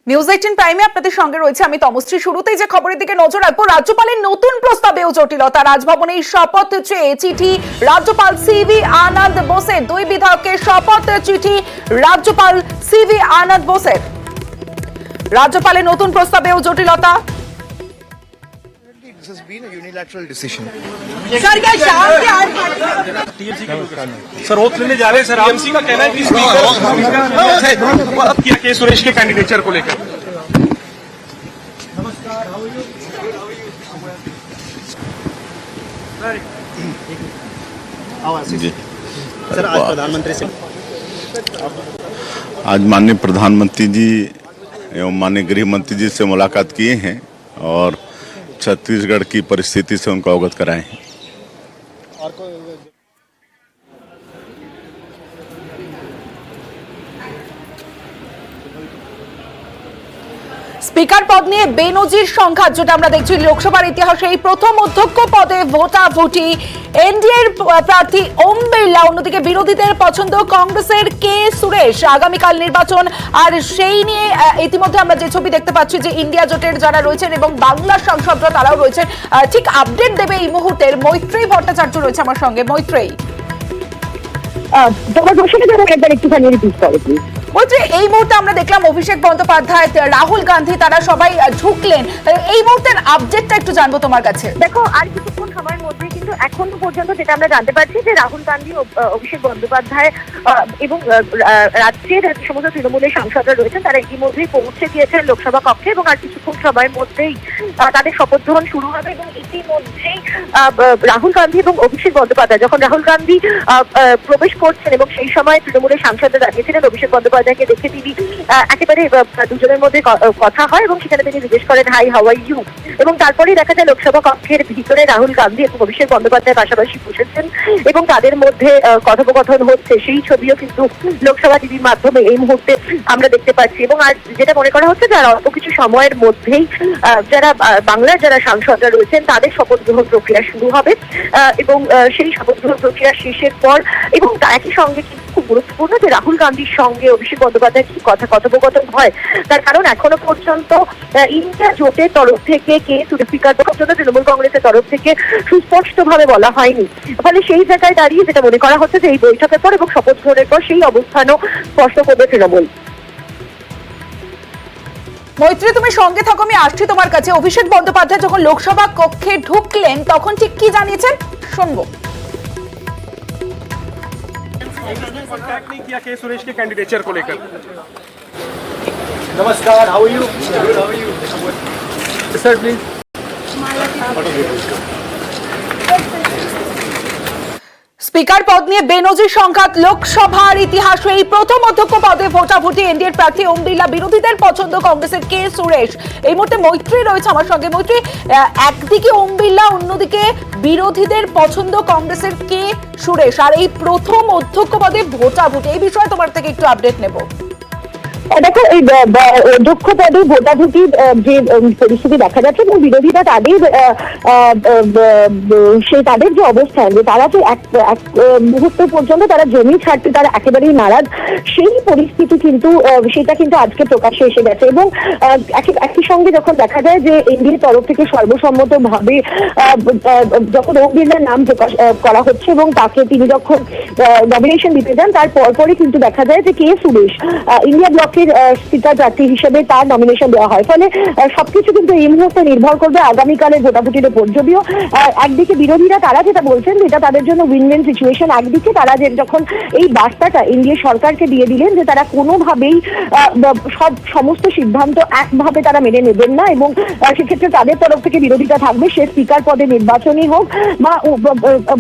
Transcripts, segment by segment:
News 18 প্রাইমে আপনাদের সঙ্গে রয়েছে আমি তমশ্রী। শুরুতেই যে খবরের দিকে নজর রাখবো, রাজ্যপালের নতুন প্রস্তাবেও জটিলতা। রাজভবনে শপথ চেয়ে চিঠি রাজ্যপাল সিভি আনন্দ বোসের। দুই বিধায়কের শপথ চিঠি রাজ্যপাল সিভি আনন্দ বোসের। রাজ্যপালের নতুন প্রস্তাবেও জটিলতা। This has been a unilateral decision. Sir vote लेने जा रहे हैं सर, टीएमसी का कहना है कि स्पीकर किया के सुरेश के कैंडिडेचर को लेकर। सर आज प्रधानमंत्री से आज माननीय प्रधानमंत्री जी एवं माननीय गृह मंत्री जी से मुलाकात किए हैं और छत्तीसगढ़ की परिस्थिति से उनको अवगत कराए हैं। স্পিকার পদ নিয়ে বেনজির সংঘাত যেটা আমরা দেখছি লোকসভার ইতিহাসে এই প্রথম অধ্যক্ষ পদে ভোটাভুটি। এনডিএর প্রার্থী ওম বিড়লা, অন্যদিকে বিরোধীদের পছন্দ কংগ্রেসের কে সুরেশ। আগামীকাল নির্বাচন, আর সেই নিয়ে ইতিমধ্যে আমরা যে ছবি দেখতে পাচ্ছি যে ইন্ডিয়া জোটের যারা রয়েছেন এবং বাংলার সাংসদরা তারাও রয়েছেন। ঠিক আপডেট দেবে এই মুহূর্তের মৈত্রেয়ী ভট্টাচার্য রয়েছে আমার সঙ্গে। মৈত্রেয়ী, তোমার প্রশ্নটা যেন একবার একটুখানি রিপিট করো প্লিজ। বলছি এই মুহূর্তে আমরা দেখলাম অভিষেক বন্দ্যোপাধ্যায়, রাহুল গান্ধী তারা সবাই ঢুকলেন। এই মুহূর্তের আপডেটটা একটু জানবো তোমার কাছে। দেখো, আর কিছুক্ষণ সময়ের মধ্যে কিন্তু এখনো পর্যন্ত যেটা আমরা জানতে পারছি যে রাহুল গান্ধী, অভিষেক বন্দ্যোপাধ্যায় এবং রাজ্যের যে সমস্ত তৃণমূলের সাংসদরা রয়েছেন তারা ইতিমধ্যেই পৌঁছে গিয়েছেন লোকসভা কক্ষে এবং আর কিছুক্ষণ সময়ের মধ্যেই তাদের শপথ গ্রহণ শুরু হবে। এবং ইতিমধ্যেই রাহুল গান্ধী এবং অভিষেক বন্দ্যোপাধ্যায়, যখন রাহুল গান্ধী প্রবেশ করছেন এবং সেই সময় তৃণমূলের সাংসদরা দাঁড়িয়েছিলেন, অভিষেক বন্দ্যোপাধ্যায়কে দেখে তিনি একেবারে দুজনের মধ্যে কথা হয় এবং সেখানে তিনি জিজ্ঞেস করেন হাই হাউ আর ইউ। এবং তারপরেই দেখা যায় লোকসভা কক্ষের ভিতরে রাহুল গান্ধী এবং অভিষেক বন্দ্যোপাধ্যায় পাশাপাশি বসেছেন এবং তাদের মধ্যে কথোপকথন হচ্ছে। সেই ছবিও কিন্তু লোকসভা টিভির মাধ্যমে এই মুহূর্তে আমরা দেখতে পাচ্ছি। এবং আর যেটা মনে করা হচ্ছে যে আর অল্প কিছু সময়ের মধ্যেই যারা বাংলার যারা সাংসদরা রয়েছেন তাদের শপথ গ্রহণ প্রক্রিয়া শুরু হবে এবং সেই শপথ গ্রহণ প্রক্রিয়া শেষের পর এবং একই সঙ্গে কিন্তু খুব গুরুত্বপূর্ণ যে রাহুল গান্ধীর সঙ্গে অভিষেক বন্দ্যোপাধ্যায় কি কথোপকথন হয়। তার কারণ এখনো পর্যন্ত ইন্ডিয়া জোটের তরফ থেকে কে স্পিকার পর্যন্ত তৃণমূল কংগ্রেসের তরফ থেকে সুস্পষ্টভাবে বলা হয়নি। ফলে সেই জায়গায় দাঁড়িয়ে যেটা মনে করা হচ্ছে যে এই বৈঠকের পর এবং শপথ গ্রহণের পর সেই অবস্থানও স্পষ্ট করবে তৃণমূল। মৈত্রী, তুমি সঙ্গে থাকো, আমি আসছি তোমার কাছে। অভিষেক বন্দ্যোপাধ্যায় যখন লোকসভা কক্ষে ঢুকলেন তখন ঠিক কি জানিয়েছেন শুনবো। कॉन्टैक्ट नहीं किया के सुरेश के कैंडिडेचर को लेकर। नमस्कार, how are you? Sir please. Speaker পদ নিয়ে বেনজির সংঘাত লোকসভার ইতিহাসে এই প্রথম অধ্যক্ষ পদে ভোটাভুটি। এনডিএর প্রার্থী ওম বিড়লা, বিরোধীদের পছন্দ কংগ্রেসের কে সুরেশ। এই মুহূর্তে মৈত্রী রয়েছে আমার সঙ্গে। মৈত্রী, একদিকে ওম বিড়লা, অন্যদিকে বিরোধীদের পছন্দ কংগ্রেসের কে সুরেশ, আর এই প্রথম অধ্যক্ষ পদে ভোটাভুটি, এই বিষয়ে তোমার থেকে একটু আপডেট নেব। দেখো, এই অধ্যক্ষ পদে ভোটাভুটির যে পরিস্থিতি দেখা যাচ্ছে এবং বিরোধীরা তাদের যে অবস্থান, যে তারা যে এক মুহূর্ত পর্যন্ত তারা জমি ছাড়তে তারা একেবারেই নারাজ, সেই পরিস্থিতি কিন্তু সেটা কিন্তু আজকে প্রকাশ্যে এসে গেছে। এবং একই সঙ্গে যখন দেখা যায় যে এনডিএর তরফ থেকে সর্বসম্মতভাবে যখন ওম বিড়লার নাম প্রকাশ করা হচ্ছে এবং তাকে তিনি যখন নমিনেশন দিতে যান তার পরপরই কিন্তু দেখা যায় যে কে সুরেশ ইন্ডিয়া ব্লকের স্পিকার প্রার্থী হিসেবে তার নমিনেশন দেওয়া হয়। ফলে সবকিছু কিন্তু এই মুহূর্তে নির্ভর করবে আগামীকালের ভোটাভুটির উপর। যদিও একদিকে বিরোধীরা তারা যেটা বলছেন যেটা তাদের জন্য উইন উইন সিচুয়েশন, একদিকে তারা যে যখন এই বার্তাটা এনডিএ সরকারকে দিয়ে দিলেন যে তারা কোনোভাবেই সমস্ত সিদ্ধান্ত একভাবে তারা মেনে নেবেন না এবং সেক্ষেত্রে তাদের তরফ থেকে বিরোধিতা থাকবে সে স্পিকার পদে নির্বাচনই হোক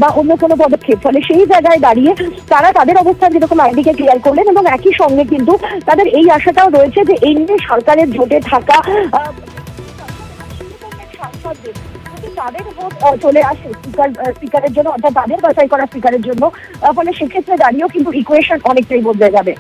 বা অন্য কোনো পদক্ষেপ। ফলে সেই জায়গায় দাঁড়িয়ে তারা তাদের অবস্থান যেরকম একদিকে ক্লিয়ার করলেন এবং একই সঙ্গে কিন্তু তাদের এই আশাটাও রয়েছে যে এনডিএ সরকারের জোটে থাকা সাংসদদের তাদের ভোট চলে আসে স্পিকারের জন্য, অর্থাৎ তাদের বাছাই করা স্পিকারের জন্য। ফলে সেক্ষেত্রে দাঁড়িয়েও কিন্তু ইকুয়েশন অনেকটাই বদলে যাবে।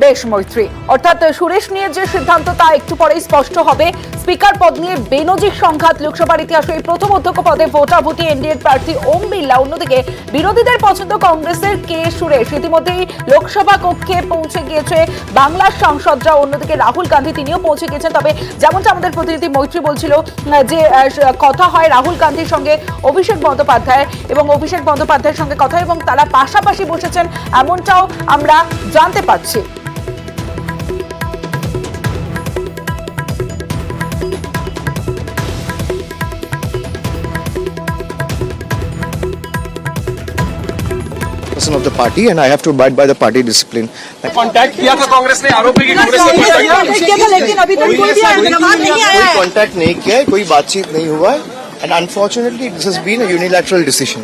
দেশ মৈত্রী। অর্থাৎ সুরেশ নিয়ে যে সিদ্ধান্ত তা একটু পরেই স্পষ্ট হবে। স্পিকার পদ নিয়ে বেনজির সংঘাত, লোকসভার ইতিহাসে এই প্রথম অধ্যক্ষ পদে ভোটাভুটি এনডিএর প্রার্থী ওম বিড়লা। অন্যদিকে বিরোধীদের পছন্দ কংগ্রেসের কে সুরেশ। ইতিমধ্যেই লোকসভা কক্ষে পৌঁছে গিয়েছে বাংলার সাংসদরা। অন্যদিকে রাহুল গান্ধী তিনিও পৌঁছে গিয়েছেন। তবে যেমনটা আমাদের প্রতিনিধি মৈত্রী বলছিল যে কথা হয় রাহুল গান্ধীর সঙ্গে অভিষেক বন্দ্যোপাধ্যায় এবং অভিষেক বন্দ্যোপাধ্যায়ের সঙ্গে কথা, এবং তারা পাশাপাশি বসেছেন এমনটাও আমরা জানতে পারছি। Person of the party, and I have to abide by the party discipline. Contact किया था कांग्रेस ने, आरोप है कि कांग्रेस ने कांटेक्ट किया। लेकिन अभी तक कोई जवाब नहीं आया कोई है। कांटेक्ट नहीं किया है, कोई बातचीत नहीं हुआ है, and unfortunately this has been a unilateral decision.